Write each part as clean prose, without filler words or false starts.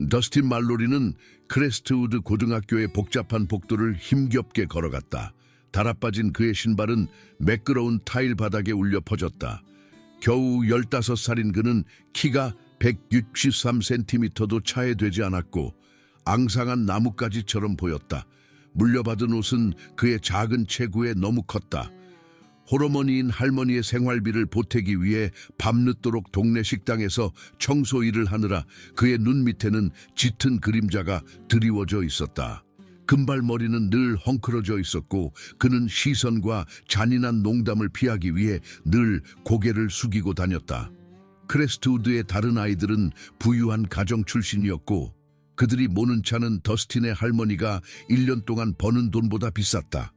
더스틴 말로리는 크레스트우드 고등학교의 복잡한 복도를 힘겹게 걸어갔다. 달아빠진 그의 신발은 매끄러운 타일 바닥에 울려 퍼졌다. 겨우 15살인 그는 키가 163cm도 차에 되지 않았고 앙상한 나뭇가지처럼 보였다. 물려받은 옷은 그의 작은 체구에 너무 컸다. 홀어머니인 할머니의 생활비를 보태기 위해 밤늦도록 동네 식당에서 청소 일을 하느라 그의 눈 밑에는 짙은 그림자가 드리워져 있었다. 금발머리는 늘 헝클어져 있었고 그는 시선과 잔인한 농담을 피하기 위해 늘 고개를 숙이고 다녔다. 크레스트우드의 다른 아이들은 부유한 가정 출신이었고 그들이 모는 차는 더스틴의 할머니가 1년 동안 버는 돈보다 비쌌다.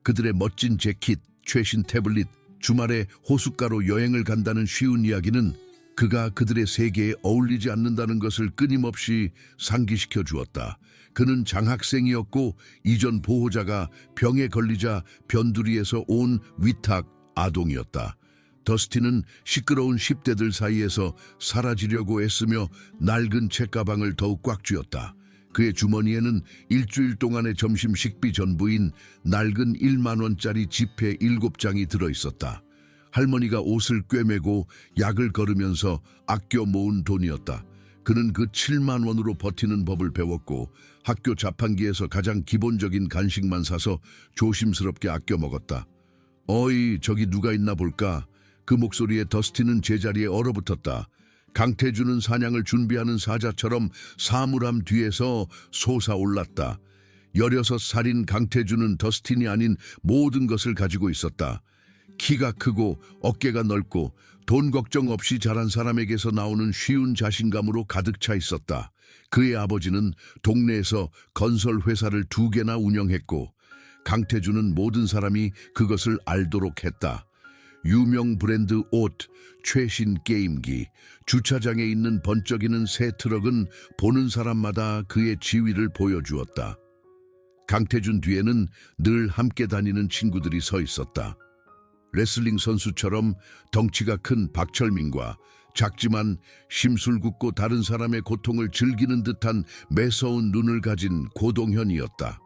그들의 멋진 재킷, 최신 태블릿, 주말에 호숫가로 여행을 간다는 쉬운 이야기는 그가 그들의 세계에 어울리지 않는다는 것을 끊임없이 상기시켜 주었다. 그는 장학생이었고 이전 보호자가 병에 걸리자 변두리에서 온 위탁 아동이었다. 더스틴은 시끄러운 10대들 사이에서 사라지려고 애쓰며 낡은 책가방을 더욱 꽉 쥐었다. 그의 주머니에는 일주일 동안의 점심 식비 전부인 낡은 1만 원짜리 지폐 7장이 들어있었다. 할머니가 옷을 꿰매고 약을 걸으면서 아껴 모은 돈이었다. 그는 그 7만 원으로 버티는 법을 배웠고 학교 자판기에서 가장 기본적인 간식만 사서 조심스럽게 아껴 먹었다. 어이, 저기 누가 있나 볼까? 그 목소리에 더스틴은 제자리에 얼어붙었다. 강태주는 사냥을 준비하는 사자처럼 사물함 뒤에서 솟아올랐다. 16살인 강태주는 더스틴이 아닌 모든 것을 가지고 있었다. 키가 크고 어깨가 넓고 돈 걱정 없이 자란 사람에게서 나오는 쉬운 자신감으로 가득 차 있었다. 그의 아버지는 동네에서 건설 회사를 2개나 운영했고 강태주는 모든 사람이 그것을 알도록 했다. 유명 브랜드 옷, 최신 게임기, 주차장에 있는 번쩍이는 새 트럭은 보는 사람마다 그의 지위를 보여주었다. 강태준 뒤에는 늘 함께 다니는 친구들이 서 있었다. 레슬링 선수처럼 덩치가 큰 박철민과 작지만 심술궂고 다른 사람의 고통을 즐기는 듯한 매서운 눈을 가진 고동현이었다.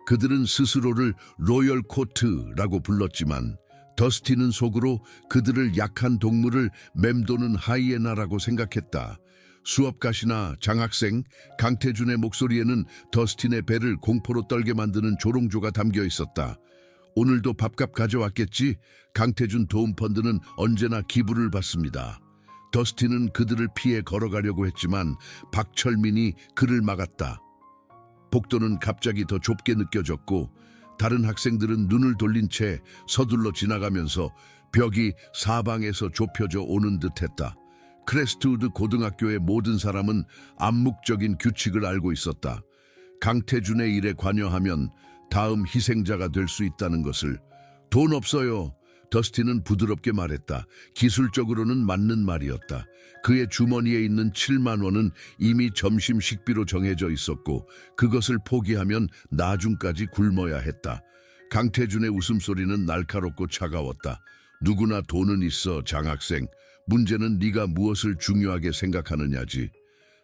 그들은 스스로를 로열 코트라고 불렀지만 더스틴은 속으로 그들을 약한 동물을 맴도는 하이에나라고 생각했다. 수업가시나 장학생 강태준의 목소리에는 더스틴의 배를 공포로 떨게 만드는 조롱조가 담겨 있었다. 오늘도 밥값 가져왔겠지? 강태준 도움펀드는 언제나 기부를 받습니다. 더스틴은 그들을 피해 걸어가려고 했지만 박철민이 그를 막았다. 복도는 갑자기 더 좁게 느껴졌고 다른 학생들은 눈을 돌린 채 서둘러 지나가면서 벽이 사방에서 좁혀져 오는 듯했다. 크레스트우드 고등학교의 모든 사람은 암묵적인 규칙을 알고 있었다. 강태준의 일에 관여하면 다음 희생자가 될 수 있다는 것을. 돈 없어요. 더스틴은 부드럽게 말했다. 기술적으로는 맞는 말이었다. 그의 주머니에 있는 7만 원은 이미 점심 식비로 정해져 있었고 그것을 포기하면 나중까지 굶어야 했다. 강태준의 웃음소리는 날카롭고 차가웠다. 누구나 돈은 있어, 장학생. 문제는 네가 무엇을 중요하게 생각하느냐지.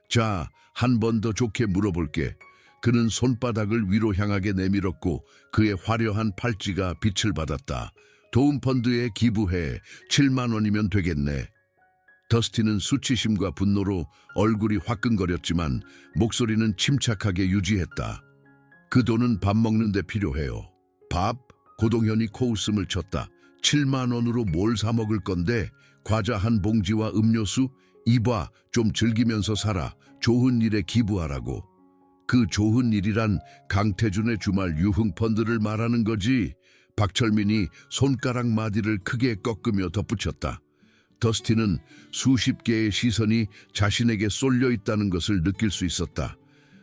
자, 한 번 더 좋게 물어볼게. 그는 손바닥을 위로 향하게 내밀었고 그의 화려한 팔찌가 빛을 받았다. 도움펀드에 기부해. 7만 원이면 되겠네. 더스틴은 수치심과 분노로 얼굴이 화끈거렸지만 목소리는 침착하게 유지했다. 그 돈은 밥 먹는 데 필요해요. 밥? 고동현이 코웃음을 쳤다. 7만 원으로 뭘 사 먹을 건데? 과자 한 봉지와 음료수? 이봐, 좀 즐기면서 살아. 좋은 일에 기부하라고. 그 좋은 일이란 강태준의 주말 유흥펀드를 말하는 거지. 박철민이 손가락 마디를 크게 꺾으며 덧붙였다. 더스틴은 수십 개의 시선이 자신에게 쏠려 있다는 것을 느낄 수 있었다.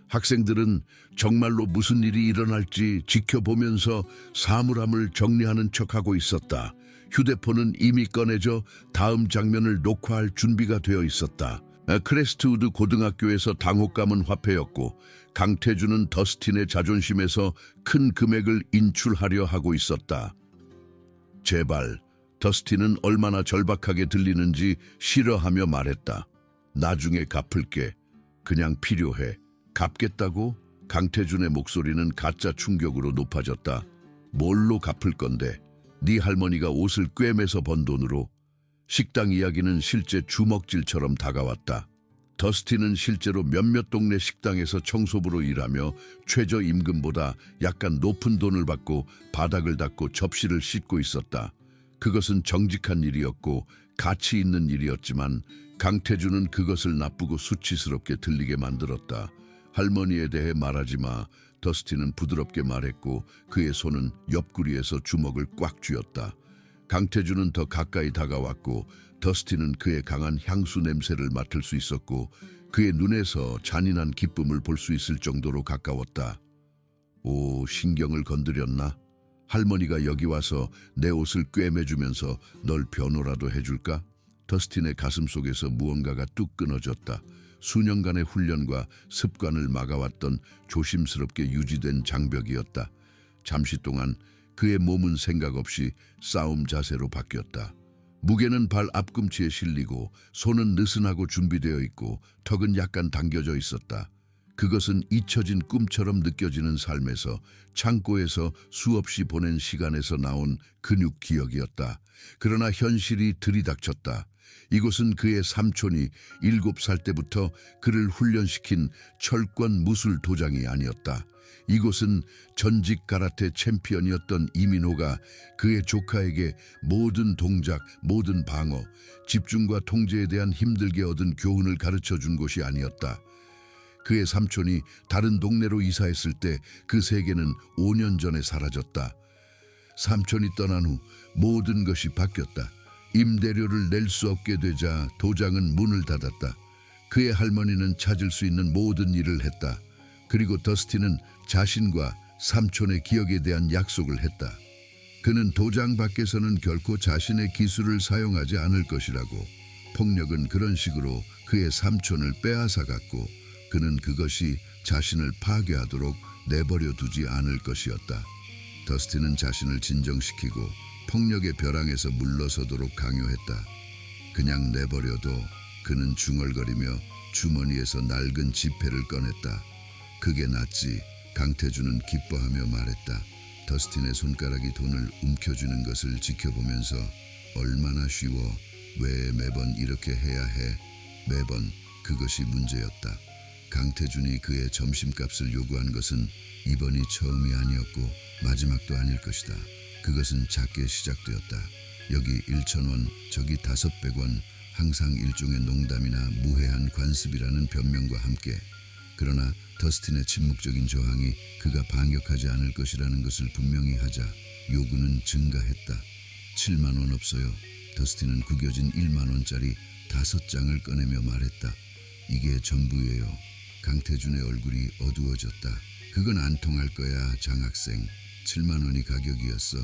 학생들은 정말로 무슨 일이 일어날지 지켜보면서 사물함을 정리하는 척하고 있었다. 휴대폰은 이미 꺼내져 다음 장면을 녹화할 준비가 되어 있었다. 크레스트우드 고등학교에서 당혹감은 화폐였고 강태준은 더스틴의 자존심에서 큰 금액을 인출하려 하고 있었다. 제발, 더스틴은 얼마나 절박하게 들리는지 싫어하며 말했다. 나중에 갚을게. 그냥 필요해. 갚겠다고? 강태준의 목소리는 가짜 충격으로 높아졌다. 뭘로 갚을 건데? 네 할머니가 옷을 꿰매서 번 돈으로? 식당 이야기는 실제 주먹질처럼 다가왔다. 더스틴은 실제로 몇몇 동네 식당에서 청소부로 일하며 최저임금보다 약간 높은 돈을 받고 바닥을 닦고 접시를 씻고 있었다. 그것은 정직한 일이었고 가치 있는 일이었지만 강태준은 그것을 나쁘고 수치스럽게 들리게 만들었다. 할머니에 대해 말하지 마. 더스틴은 부드럽게 말했고 그의 손은 옆구리에서 주먹을 꽉 쥐었다. 강태준은 더 가까이 다가왔고 더스틴은 그의 강한 향수 냄새를 맡을 수 있었고 그의 눈에서 잔인한 기쁨을 볼 수 있을 정도로 가까웠다. 오, 신경을 건드렸나? 할머니가 여기 와서 내 옷을 꿰매주면서 널 변호라도 해줄까? 더스틴의 가슴 속에서 무언가가 뚝 끊어졌다. 수년간의 훈련과 습관을 막아왔던 조심스럽게 유지된 장벽이었다. 잠시 동안 그의 몸은 생각 없이 싸움 자세로 바뀌었다. 무게는 발 앞꿈치에 실리고 손은 느슨하고 준비되어 있고 턱은 약간 당겨져 있었다. 그것은 잊혀진 꿈처럼 느껴지는 삶에서 창고에서 수없이 보낸 시간에서 나온 근육 기억이었다. 그러나 현실이 들이닥쳤다. 이곳은 그의 삼촌이 7살 때부터 그를 훈련시킨 철권 무술 도장이 아니었다. 이곳은 전직 가라테 챔피언이었던 이민호가 그의 조카에게 모든 동작, 모든 방어, 집중과 통제에 대한 힘들게 얻은 교훈을 가르쳐준 곳이 아니었다. 그의 삼촌이 다른 동네로 이사했을 때 그 세계는 5년 전에 사라졌다. 삼촌이 떠난 후 모든 것이 바뀌었다. 임대료를 낼 수 없게 되자 도장은 문을 닫았다. 그의 할머니는 찾을 수 있는 모든 일을 했다. 그리고 더스틴은 자신과 삼촌의 기억에 대한 약속을 했다. 그는 도장 밖에서는 결코 자신의 기술을 사용하지 않을 것이라고. 폭력은 그런 식으로 그의 삼촌을 빼앗아갔고 그는 그것이 자신을 파괴하도록 내버려 두지 않을 것이었다. 더스틴은 자신을 진정시키고 폭력의 벼랑에서 물러서도록 강요했다. 그냥 내버려도 그는 중얼거리며 주머니에서 낡은 지폐를 꺼냈다. 그게 낫지. 강태준은 기뻐하며 말했다. 더스틴의 손가락이 돈을 움켜쥐는 것을 지켜보면서 얼마나 쉬워. 왜 매번 이렇게 해야 해? 매번 그것이 문제였다. 강태준이 그의 점심값을 요구한 것은 이번이 처음이 아니었고 마지막도 아닐 것이다. 그것은 작게 시작되었다. 여기 1,000원, 저기 500원, 항상 일종의 농담이나 무해한 관습이라는 변명과 함께. 그러나 더스틴의 침묵적인 저항이 그가 반격하지 않을 것이라는 것을 분명히 하자 요구는 증가했다. 7만 원 없어요. 더스틴은 구겨진 1만 원짜리 5장을 꺼내며 말했다. 이게 전부예요. 강태준의 얼굴이 어두워졌다. 그건 안 통할 거야, 장학생. 7만 원이 가격이었어.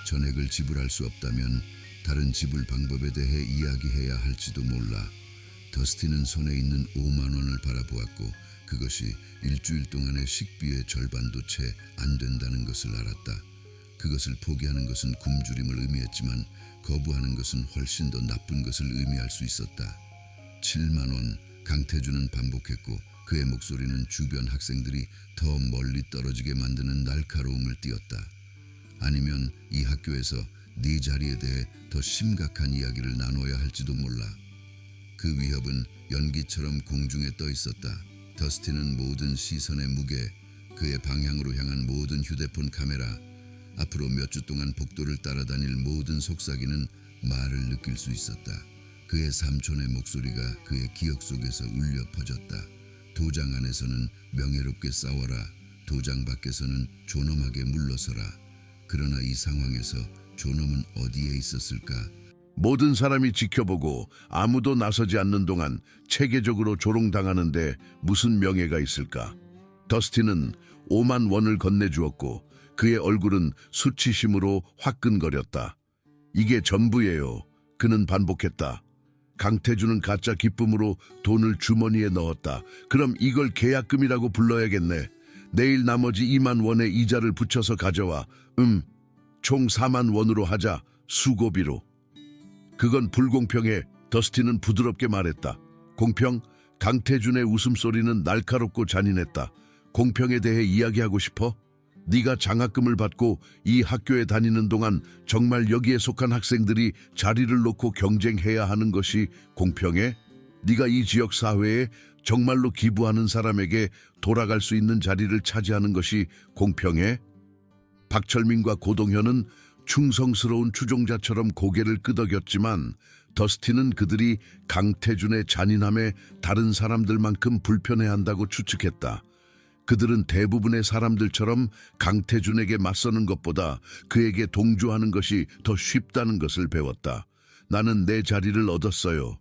전액을 지불할 수 없다면 다른 지불 방법에 대해 이야기해야 할지도 몰라. 더스틴은 손에 있는 5만 원을 바라보았고 그것이 일주일 동안의 식비의 절반도 채 안 된다는 것을 알았다. 그것을 포기하는 것은 굶주림을 의미했지만 거부하는 것은 훨씬 더 나쁜 것을 의미할 수 있었다. 7만 원, 강태준은 반복했고 그의 목소리는 주변 학생들이 더 멀리 떨어지게 만드는 날카로움을 띠었다. 아니면 이 학교에서 네 자리에 대해 더 심각한 이야기를 나눠야 할지도 몰라. 그 위협은 연기처럼 공중에 떠 있었다. 더스틴은 모든 시선의 무게, 그의 방향으로 향한 모든 휴대폰 카메라, 앞으로 몇 주 동안 복도를 따라다닐 모든 속삭이는 말을 느낄 수 있었다. 그의 삼촌의 목소리가 그의 기억 속에서 울려 퍼졌다. 도장 안에서는 명예롭게 싸워라. 도장 밖에서는 존엄하게 물러서라. 그러나 이 상황에서 존엄은 어디에 있었을까? 모든 사람이 지켜보고 아무도 나서지 않는 동안 체계적으로 조롱당하는데 무슨 명예가 있을까? 더스틴은 5만 원을 건네주었고 그의 얼굴은 수치심으로 화끈거렸다. 이게 전부예요. 그는 반복했다. 강태준은 가짜 기쁨으로 돈을 주머니에 넣었다. 그럼 이걸 계약금이라고 불러야겠네. 내일 나머지 2만 원의 이자를 붙여서 가져와. 총 4만 원으로 하자. 수고비로. 그건 불공평해. 더스틴은 부드럽게 말했다. 공평? 강태준의 웃음소리는 날카롭고 잔인했다. 공평에 대해 이야기하고 싶어? 네가 장학금을 받고 이 학교에 다니는 동안 정말 여기에 속한 학생들이 자리를 놓고 경쟁해야 하는 것이 공평해? 네가 이 지역 사회에 정말로 기부하는 사람에게 돌아갈 수 있는 자리를 차지하는 것이 공평해? 박철민과 고동현은 충성스러운 추종자처럼 고개를 끄덕였지만 더스틴은 그들이 강태준의 잔인함에 다른 사람들만큼 불편해한다고 추측했다. 그들은 대부분의 사람들처럼 강태준에게 맞서는 것보다 그에게 동조하는 것이 더 쉽다는 것을 배웠다. 나는 내 자리를 얻었어요.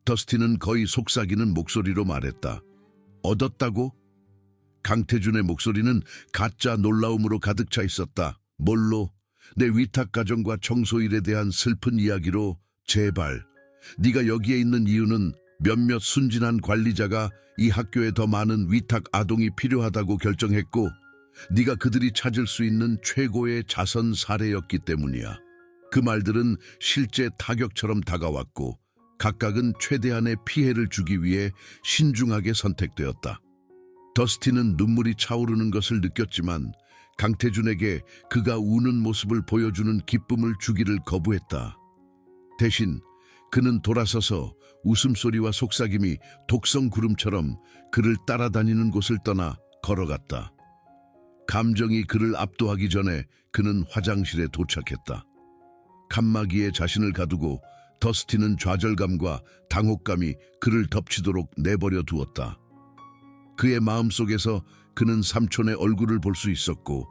더스틴은 거의 속삭이는 목소리로 말했다. 얻었다고? 강태준의 목소리는 가짜 놀라움으로 가득 차 있었다. 뭘로? 내 위탁 가정과 청소일에 대한 슬픈 이야기로. 제발. 네가 여기에 있는 이유는 몇몇 순진한 관리자가 이 학교에 더 많은 위탁 아동이 필요하다고 결정했고 네가 그들이 찾을 수 있는 최고의 자선 사례였기 때문이야. 그 말들은 실제 타격처럼 다가왔고 각각은 최대한의 피해를 주기 위해 신중하게 선택되었다. 더스틴은 눈물이 차오르는 것을 느꼈지만 강태준에게 그가 우는 모습을 보여주는 기쁨을 주기를 거부했다. 대신 그는 돌아서서 웃음소리와 속삭임이 독성구름처럼 그를 따라다니는 곳을 떠나 걸어갔다. 감정이 그를 압도하기 전에 그는 화장실에 도착했다. 칸막이에 자신을 가두고 더스틴은 좌절감과 당혹감이 그를 덮치도록 내버려 두었다. 그의 마음속에서 그는 삼촌의 얼굴을 볼 수 있었고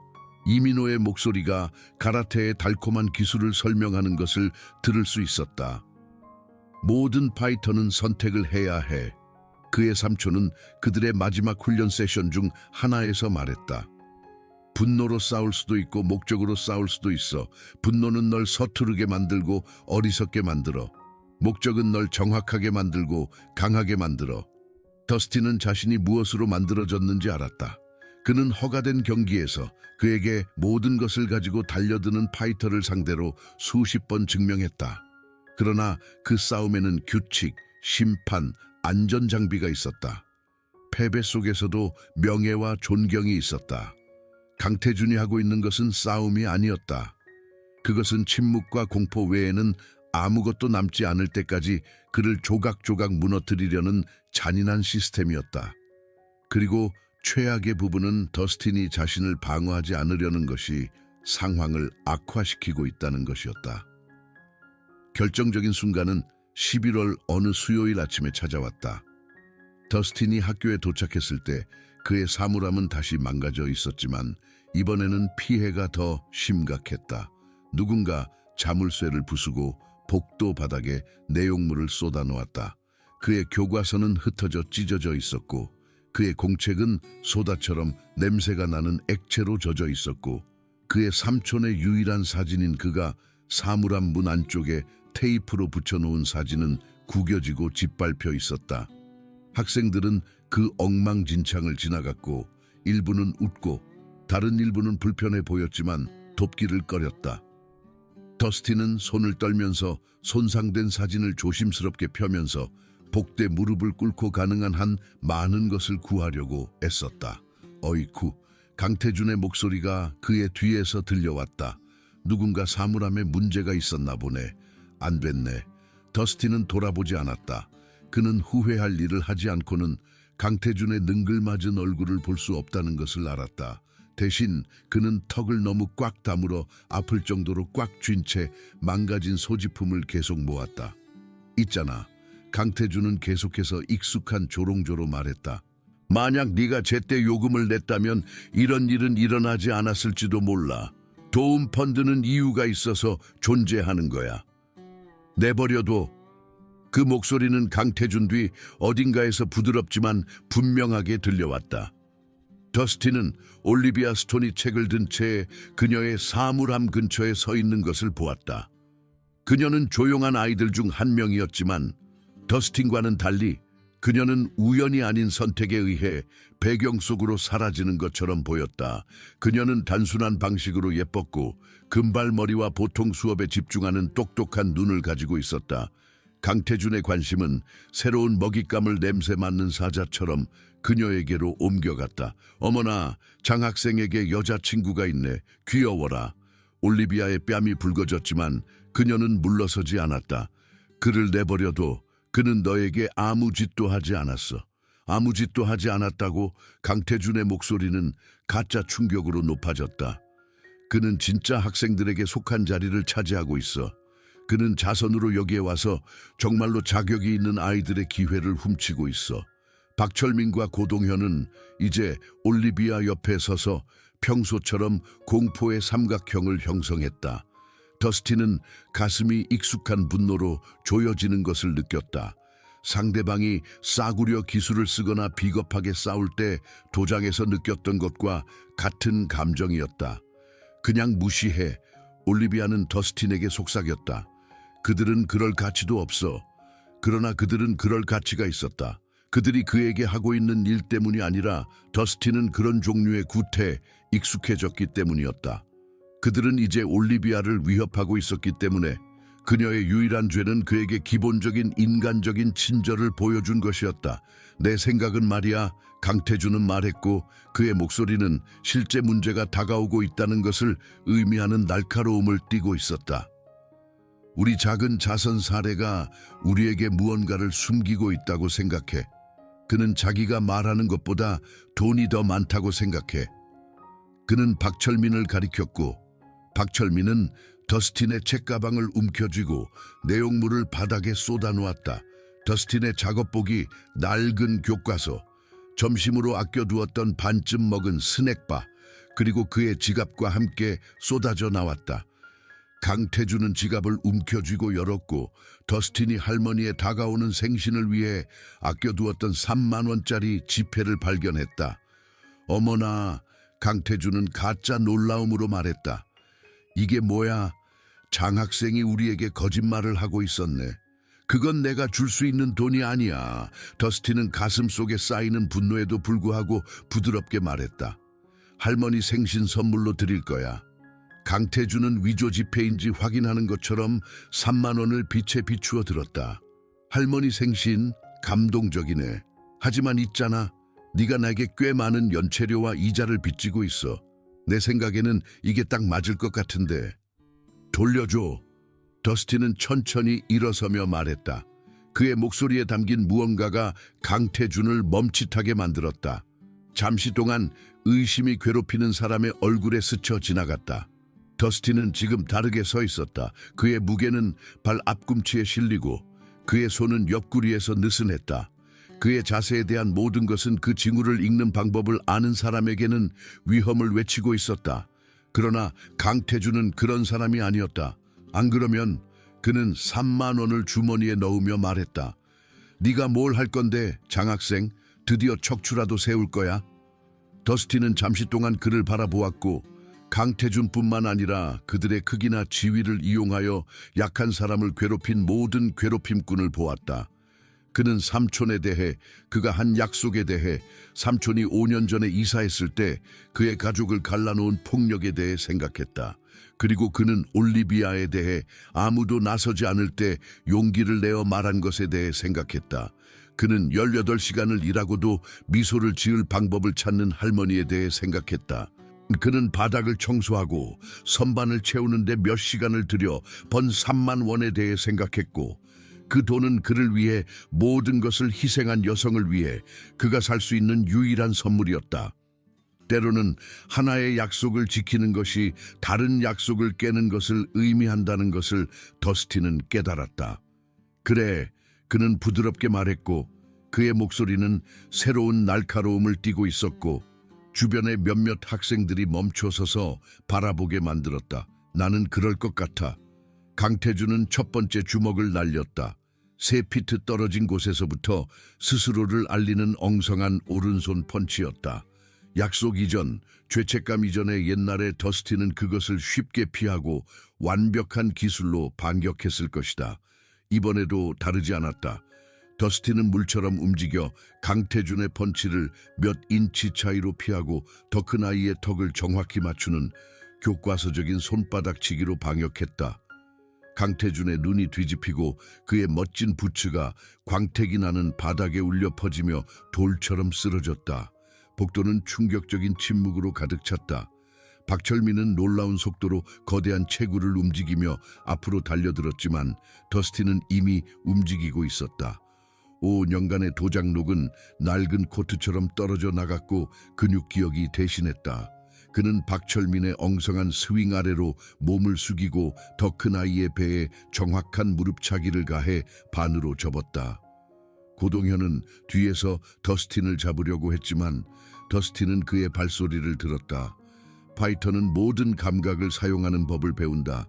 이민호의 목소리가 가라테의 달콤한 기술을 설명하는 것을 들을 수 있었다. 모든 파이터는 선택을 해야 해. 그의 삼촌은 그들의 마지막 훈련 세션 중 하나에서 말했다. 분노로 싸울 수도 있고 목적으로 싸울 수도 있어. 분노는 널 서투르게 만들고 어리석게 만들어. 목적은 널 정확하게 만들고 강하게 만들어. 더스틴은 자신이 무엇으로 만들어졌는지 알았다. 그는 허가된 경기에서 그에게 모든 것을 가지고 달려드는 파이터를 상대로 수십 번 증명했다. 그러나 그 싸움에는 규칙, 심판, 안전장비가 있었다. 패배 속에서도 명예와 존경이 있었다. 강태준이 하고 있는 것은 싸움이 아니었다. 그것은 침묵과 공포 외에는 아무것도 남지 않을 때까지 그를 조각조각 무너뜨리려는 잔인한 시스템이었다. 그리고 최악의 부분은 더스틴이 자신을 방어하지 않으려는 것이 상황을 악화시키고 있다는 것이었다. 결정적인 순간은 11월 어느 수요일 아침에 찾아왔다. 더스틴이 학교에 도착했을 때 그의 사물함은 다시 망가져 있었지만 이번에는 피해가 더 심각했다. 누군가 자물쇠를 부수고 복도 바닥에 내용물을 쏟아놓았다. 그의 교과서는 흩어져 찢어져 있었고 그의 공책은 소다처럼 냄새가 나는 액체로 젖어 있었고 그의 삼촌의 유일한 사진인 그가 사물함 문 안쪽에 테이프로 붙여놓은 사진은 구겨지고 짓밟혀 있었다. 학생들은 그 엉망진창을 지나갔고 일부는 웃고 다른 일부는 불편해 보였지만 돕기를 꺼렸다. 더스틴은 손을 떨면서 손상된 사진을 조심스럽게 펴면서 복대 무릎을 꿇고 가능한 한 많은 것을 구하려고 애썼다. 어이쿠, 강태준의 목소리가 그의 뒤에서 들려왔다. 누군가 사물함에 문제가 있었나 보네. 안 됐네. 더스틴은 돌아보지 않았다. 그는 후회할 일을 하지 않고는 강태준의 능글맞은 얼굴을 볼 수 없다는 것을 알았다. 대신 그는 턱을 너무 꽉 다물어 아플 정도로 꽉 쥔 채 망가진 소지품을 계속 모았다. 있잖아. 강태준은 계속해서 익숙한 조롱조로 말했다. 만약 네가 제때 요금을 냈다면 이런 일은 일어나지 않았을지도 몰라. 도움 펀드는 이유가 있어서 존재하는 거야. 내버려둬. 그 목소리는 강태준 뒤 어딘가에서 부드럽지만 분명하게 들려왔다. 더스틴은 올리비아 스톤이 책을 든 채 그녀의 사물함 근처에 서 있는 것을 보았다. 그녀는 조용한 아이들 중 한 명이었지만 더스틴과는 달리 그녀는 우연이 아닌 선택에 의해 배경 속으로 사라지는 것처럼 보였다. 그녀는 단순한 방식으로 예뻤고 금발머리와 보통 수업에 집중하는 똑똑한 눈을 가지고 있었다. 강태준의 관심은 새로운 먹잇감을 냄새 맡는 사자처럼 그녀에게로 옮겨갔다. 어머나, 장학생에게 여자친구가 있네. 귀여워라. 올리비아의 뺨이 붉어졌지만 그녀는 물러서지 않았다. 그를 내버려도 그는 너에게 아무 짓도 하지 않았어. 아무 짓도 하지 않았다고. 강태준의 목소리는 가짜 충격으로 높아졌다. 그는 진짜 학생들에게 속한 자리를 차지하고 있어. 그는 자선으로 여기에 와서 정말로 자격이 있는 아이들의 기회를 훔치고 있어. 박철민과 고동현은 이제 올리비아 옆에 서서 평소처럼 공포의 삼각형을 형성했다. 더스틴은 가슴이 익숙한 분노로 조여지는 것을 느꼈다. 상대방이 싸구려 기술을 쓰거나 비겁하게 싸울 때 도장에서 느꼈던 것과 같은 감정이었다. 그냥 무시해. 올리비아는 더스틴에게 속삭였다. 그들은 그럴 가치도 없어. 그러나 그들은 그럴 가치가 있었다. 그들이 그에게 하고 있는 일 때문이 아니라 더스틴은 그런 종류의 구태에 익숙해졌기 때문이었다. 그들은 이제 올리비아를 위협하고 있었기 때문에 그녀의 유일한 죄는 그에게 기본적인 인간적인 친절을 보여준 것이었다. 내 생각은 말이야, 강태준은 말했고 그의 목소리는 실제 문제가 다가오고 있다는 것을 의미하는 날카로움을 띠고 있었다. 우리 작은 자선 사례가 우리에게 무언가를 숨기고 있다고 생각해. 그는 자기가 말하는 것보다 돈이 더 많다고 생각해. 그는 박철민을 가리켰고 박철민은 더스틴의 책가방을 움켜쥐고 내용물을 바닥에 쏟아놓았다. 더스틴의 작업복이 낡은 교과서, 점심으로 아껴두었던 반쯤 먹은 스낵바, 그리고 그의 지갑과 함께 쏟아져 나왔다. 강태준은 지갑을 움켜쥐고 열었고 더스틴이 할머니의 다가오는 생신을 위해 아껴두었던 3만 원짜리 지폐를 발견했다. 어머나, 강태준은 가짜 놀라움으로 말했다. 이게 뭐야? 장학생이 우리에게 거짓말을 하고 있었네. 그건 내가 줄 수 있는 돈이 아니야. 더스틴은 가슴 속에 쌓이는 분노에도 불구하고 부드럽게 말했다. 할머니 생신 선물로 드릴 거야. 강태준은 위조 지폐인지 확인하는 것처럼 3만 원을 빛에 비추어 들었다. 할머니 생신, 감동적이네. 하지만 있잖아. 네가 나에게 꽤 많은 연체료와 이자를 빚지고 있어. 내 생각에는 이게 딱 맞을 것 같은데. 돌려줘. 더스틴은 천천히 일어서며 말했다. 그의 목소리에 담긴 무언가가 강태준을 멈칫하게 만들었다. 잠시 동안 의심이 괴롭히는 사람의 얼굴에 스쳐 지나갔다. 더스틴은 지금 다르게 서 있었다. 그의 무게는 발 앞꿈치에 실리고 그의 손은 옆구리에서 느슨했다. 그의 자세에 대한 모든 것은 그 징후를 읽는 방법을 아는 사람에게는 위험을 외치고 있었다. 그러나 강태준은 그런 사람이 아니었다. 안 그러면 그는 3만 원을 주머니에 넣으며 말했다. 네가 뭘 할 건데, 장학생? 드디어 척추라도 세울 거야? 더스틴은 잠시 동안 그를 바라보았고 강태준뿐만 아니라 그들의 크기나 지위를 이용하여 약한 사람을 괴롭힌 모든 괴롭힘꾼을 보았다. 그는 삼촌에 대해, 그가 한 약속에 대해, 삼촌이 5년 전에 이사했을 때 그의 가족을 갈라놓은 폭력에 대해 생각했다. 그리고 그는 올리비아에 대해 아무도 나서지 않을 때 용기를 내어 말한 것에 대해 생각했다. 그는 18시간을 일하고도 미소를 지을 방법을 찾는 할머니에 대해 생각했다. 그는 바닥을 청소하고 선반을 채우는데 몇 시간을 들여 번 3만 원에 대해 생각했고 그 돈은 그를 위해 모든 것을 희생한 여성을 위해 그가 살 수 있는 유일한 선물이었다. 때로는 하나의 약속을 지키는 것이 다른 약속을 깨는 것을 의미한다는 것을 더스틴은 깨달았다. 그래, 그는 부드럽게 말했고 그의 목소리는 새로운 날카로움을 띠고 있었고 주변의 몇몇 학생들이 멈춰서서 바라보게 만들었다. 나는 그럴 것 같아. 강태준은 첫 번째 주먹을 날렸다. 3피트 떨어진 곳에서부터 스스로를 알리는 엉성한 오른손 펀치였다. 약속 이전, 죄책감 이전의 옛날에 더스틴은 그것을 쉽게 피하고 완벽한 기술로 반격했을 것이다. 이번에도 다르지 않았다. 더스틴은 물처럼 움직여 강태준의 펀치를 몇 인치 차이로 피하고 더 큰 아이의 턱을 정확히 맞추는 교과서적인 손바닥치기로 방역했다. 강태준의 눈이 뒤집히고 그의 멋진 부츠가 광택이 나는 바닥에 울려 퍼지며 돌처럼 쓰러졌다. 복도는 충격적인 침묵으로 가득 찼다. 박철민은 놀라운 속도로 거대한 체구를 움직이며 앞으로 달려들었지만 더스틴은 이미 움직이고 있었다. 5년간의 도장록은 낡은 코트처럼 떨어져 나갔고 근육 기억이 대신했다. 그는 박철민의 엉성한 스윙 아래로 몸을 숙이고 더 큰 아이의 배에 정확한 무릎차기를 가해 반으로 접었다. 고동현은 뒤에서 더스틴을 잡으려고 했지만 더스틴은 그의 발소리를 들었다. 파이터는 모든 감각을 사용하는 법을 배운다.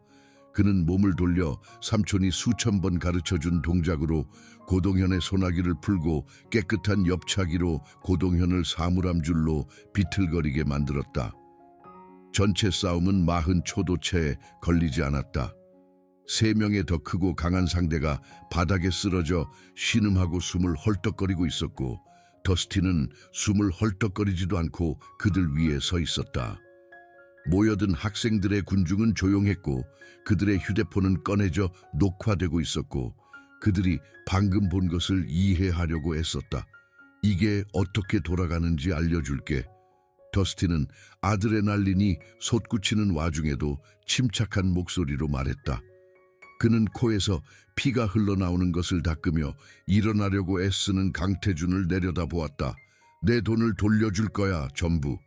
그는 몸을 돌려 삼촌이 수천 번 가르쳐준 동작으로 고동현의 소나기를 풀고 깨끗한 옆차기로 고동현을 사물함줄로 비틀거리게 만들었다. 전체 싸움은 40초도 채 걸리지 않았다. 3명의 더 크고 강한 상대가 바닥에 쓰러져 신음하고 숨을 헐떡거리고 있었고 더스틴은 숨을 헐떡거리지도 않고 그들 위에 서 있었다. 모여든 학생들의 군중은 조용했고 그들의 휴대폰은 꺼내져 녹화되고 있었고 그들이 방금 본 것을 이해하려고 애썼다. 이게 어떻게 돌아가는지 알려줄게. 더스틴은 아드레날린이 솟구치는 와중에도 침착한 목소리로 말했다. 그는 코에서 피가 흘러나오는 것을 닦으며 일어나려고 애쓰는 강태준을 내려다보았다. 내 돈을 돌려줄 거야, 전부.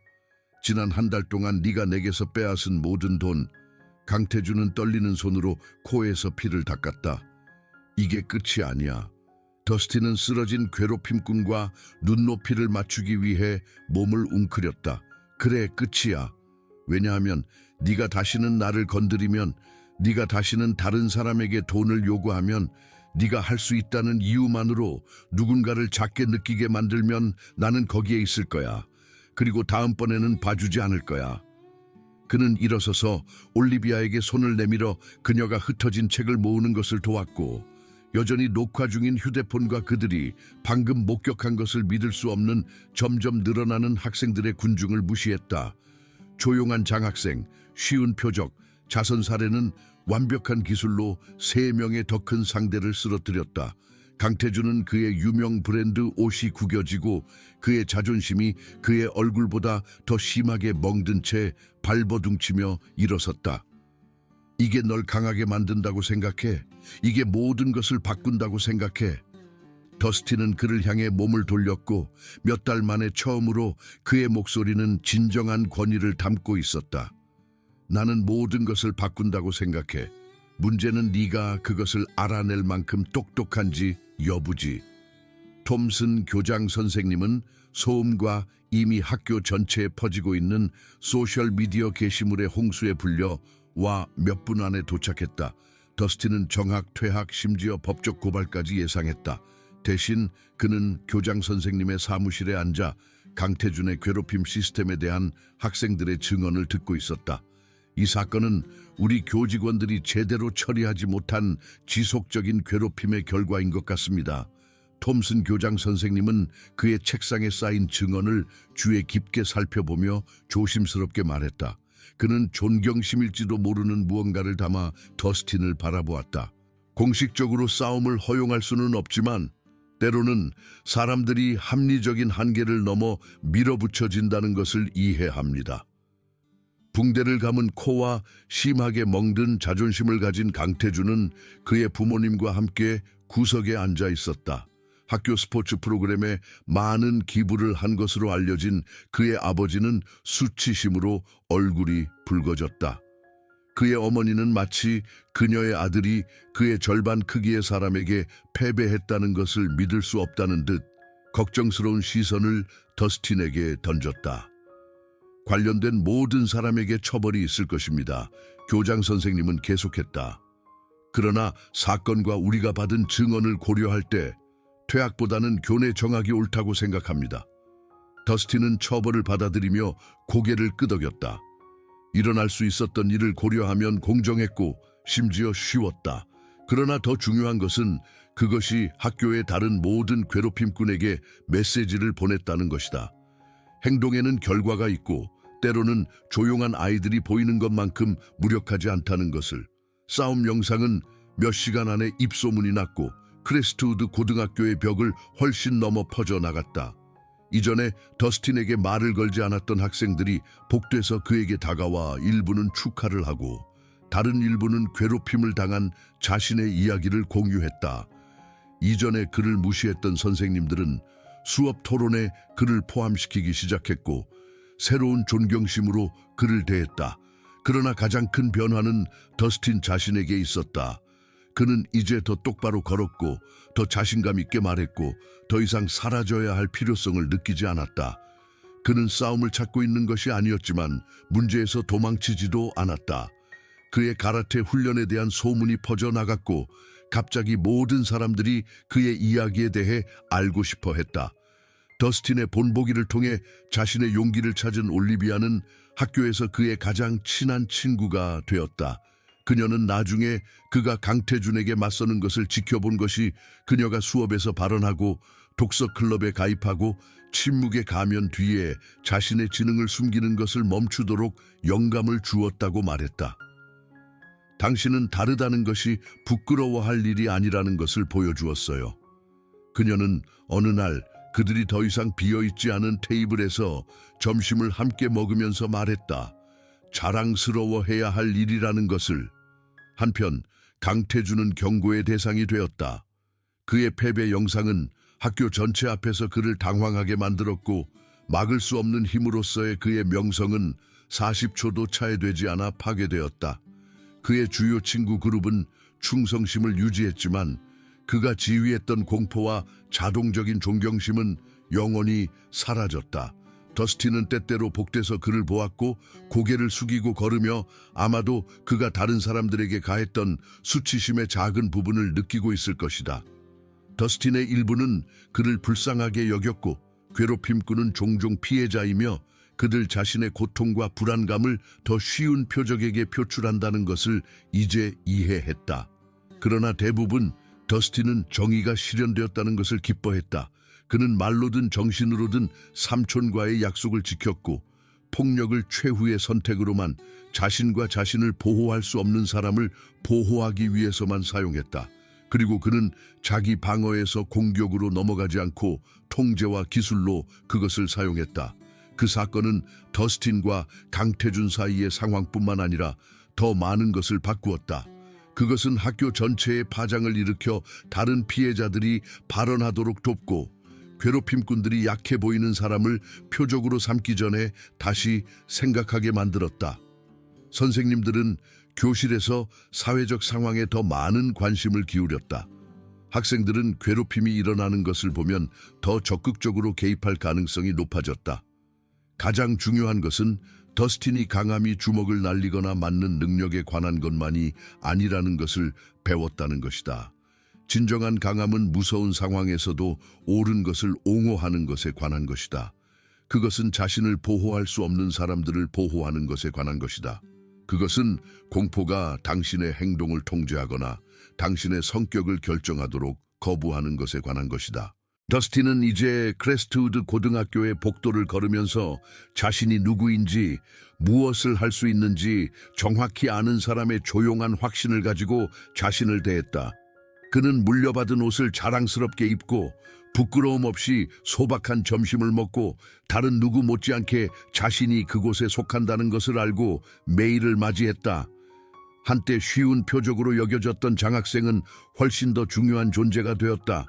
지난 한 달 동안 네가 내게서 빼앗은 모든 돈. 강태준은 떨리는 손으로 코에서 피를 닦았다. 이게 끝이 아니야. 더스틴은 쓰러진 괴롭힘꾼과 눈높이를 맞추기 위해 몸을 웅크렸다. 그래, 끝이야. 왜냐하면 네가 다시는 나를 건드리면, 네가 다시는 다른 사람에게 돈을 요구하면, 네가 할 수 있다는 이유만으로 누군가를 작게 느끼게 만들면 나는 거기에 있을 거야. 그리고 다음번에는 봐주지 않을 거야. 그는 일어서서 올리비아에게 손을 내밀어 그녀가 흩어진 책을 모으는 것을 도왔고 여전히 녹화 중인 휴대폰과 그들이 방금 목격한 것을 믿을 수 없는 점점 늘어나는 학생들의 군중을 무시했다. 조용한 장학생, 쉬운 표적, 자선 사례는 완벽한 기술로 3명의 더 큰 상대를 쓰러뜨렸다. 강태준은 그의 유명 브랜드 옷이 구겨지고 그의 자존심이 그의 얼굴보다 더 심하게 멍든 채 발버둥치며 일어섰다. 이게 널 강하게 만든다고 생각해? 이게 모든 것을 바꾼다고 생각해? 더스틴은 그를 향해 몸을 돌렸고 몇 달 만에 처음으로 그의 목소리는 진정한 권위를 담고 있었다. 나는 모든 것을 바꾼다고 생각해. 문제는 네가 그것을 알아낼 만큼 똑똑한지 여부지. 톰슨 교장 선생님은 소음과 이미 학교 전체에 퍼지고 있는 소셜미디어 게시물의 홍수에 불려 와 몇 분 안에 도착했다. 더스틴은 정학, 퇴학, 심지어 법적 고발까지 예상했다. 대신 그는 교장 선생님의 사무실에 앉아 강태준의 괴롭힘 시스템에 대한 학생들의 증언을 듣고 있었다. 이 사건은 우리 교직원들이 제대로 처리하지 못한 지속적인 괴롭힘의 결과인 것 같습니다. 톰슨 교장 선생님은 그의 책상에 쌓인 증언을 주의 깊게 살펴보며 조심스럽게 말했다. 그는 존경심일지도 모르는 무언가를 담아 더스틴을 바라보았다. 공식적으로 싸움을 허용할 수는 없지만 때로는 사람들이 합리적인 한계를 넘어 밀어붙여진다는 것을 이해합니다. 붕대를 감은 코와 심하게 멍든 자존심을 가진 강태준은 그의 부모님과 함께 구석에 앉아 있었다. 학교 스포츠 프로그램에 많은 기부를 한 것으로 알려진 그의 아버지는 수치심으로 얼굴이 붉어졌다. 그의 어머니는 마치 그녀의 아들이 그의 절반 크기의 사람에게 패배했다는 것을 믿을 수 없다는 듯 걱정스러운 시선을 더스틴에게 던졌다. 관련된 모든 사람에게 처벌이 있을 것입니다. 교장 선생님은 계속했다. 그러나 사건과 우리가 받은 증언을 고려할 때 퇴학보다는 교내 정학이 옳다고 생각합니다. 더스틴은 처벌을 받아들이며 고개를 끄덕였다. 일어날 수 있었던 일을 고려하면 공정했고 심지어 쉬웠다. 그러나 더 중요한 것은 그것이 학교의 다른 모든 괴롭힘꾼에게 메시지를 보냈다는 것이다. 행동에는 결과가 있고 때로는 조용한 아이들이 보이는 것만큼 무력하지 않다는 것을. 싸움 영상은 몇 시간 안에 입소문이 났고 크레스트우드 고등학교의 벽을 훨씬 넘어 퍼져나갔다. 이전에 더스틴에게 말을 걸지 않았던 학생들이 복도에서 그에게 다가와 일부는 축하를 하고 다른 일부는 괴롭힘을 당한 자신의 이야기를 공유했다. 이전에 그를 무시했던 선생님들은 수업 토론에 그를 포함시키기 시작했고 새로운 존경심으로 그를 대했다. 그러나 가장 큰 변화는 더스틴 자신에게 있었다. 그는 이제 더 똑바로 걸었고 더 자신감 있게 말했고 더 이상 사라져야 할 필요성을 느끼지 않았다. 그는 싸움을 찾고 있는 것이 아니었지만 문제에서 도망치지도 않았다. 그의 가라테 훈련에 대한 소문이 퍼져나갔고 갑자기 모든 사람들이 그의 이야기에 대해 알고 싶어 했다. 더스틴의 본보기를 통해 자신의 용기를 찾은 올리비아는 학교에서 그의 가장 친한 친구가 되었다. 그녀는 나중에 그가 강태준에게 맞서는 것을 지켜본 것이 그녀가 수업에서 발언하고 독서 클럽에 가입하고 침묵에 가면 뒤에 자신의 지능을 숨기는 것을 멈추도록 영감을 주었다고 말했다. 당신은 다르다는 것이 부끄러워할 일이 아니라는 것을 보여주었어요. 그녀는 어느 날 그들이 더 이상 비어있지 않은 테이블에서 점심을 함께 먹으면서 말했다. 자랑스러워해야 할 일이라는 것을. 한편 강태준은 경고의 대상이 되었다. 그의 패배 영상은 학교 전체 앞에서 그를 당황하게 만들었고 막을 수 없는 힘으로서의 그의 명성은 40초도 차에되지 않아 파괴되었다. 그의 주요 친구 그룹은 충성심을 유지했지만 그가 지휘했던 공포와 자동적인 존경심은 영원히 사라졌다. 더스틴은 때때로 복도에서 그를 보았고 고개를 숙이고 걸으며 아마도 그가 다른 사람들에게 가했던 수치심의 작은 부분을 느끼고 있을 것이다. 더스틴의 일부는 그를 불쌍하게 여겼고 괴롭힘꾼은 종종 피해자이며 그들 자신의 고통과 불안감을 더 쉬운 표적에게 표출한다는 것을 이제 이해했다. 그러나 대부분 더스틴은 정의가 실현되었다는 것을 기뻐했다. 그는 말로든 정신으로든 삼촌과의 약속을 지켰고 폭력을 최후의 선택으로만 자신과 자신을 보호할 수 없는 사람을 보호하기 위해서만 사용했다. 그리고 그는 자기 방어에서 공격으로 넘어가지 않고 통제와 기술로 그것을 사용했다. 그 사건은 더스틴과 강태준 사이의 상황뿐만 아니라 더 많은 것을 바꾸었다. 그것은 학교 전체의 파장을 일으켜 다른 피해자들이 발언하도록 돕고 괴롭힘꾼들이 약해 보이는 사람을 표적으로 삼기 전에 다시 생각하게 만들었다. 선생님들은 교실에서 사회적 상황에 더 많은 관심을 기울였다. 학생들은 괴롭힘이 일어나는 것을 보면 더 적극적으로 개입할 가능성이 높아졌다. 가장 중요한 것은 더스틴이 강함이 주먹을 날리거나 맞는 능력에 관한 것만이 아니라는 것을 배웠다는 것이다. 진정한 강함은 무서운 상황에서도 옳은 것을 옹호하는 것에 관한 것이다. 그것은 자신을 보호할 수 없는 사람들을 보호하는 것에 관한 것이다. 그것은 공포가 당신의 행동을 통제하거나 당신의 성격을 결정하도록 거부하는 것에 관한 것이다. 더스틴은 이제 크레스트우드 고등학교의 복도를 걸으면서 자신이 누구인지 무엇을 할 수 있는지 정확히 아는 사람의 조용한 확신을 가지고 자신을 대했다. 그는 물려받은 옷을 자랑스럽게 입고 부끄러움 없이 소박한 점심을 먹고 다른 누구 못지않게 자신이 그곳에 속한다는 것을 알고 매일을 맞이했다. 한때 쉬운 표적으로 여겨졌던 장학생은 훨씬 더 중요한 존재가 되었다.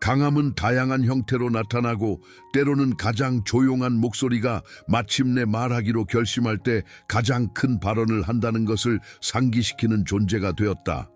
강함은 다양한 형태로 나타나고 때로는 가장 조용한 목소리가 마침내 말하기로 결심할 때 가장 큰 발언을 한다는 것을 상기시키는 존재가 되었다.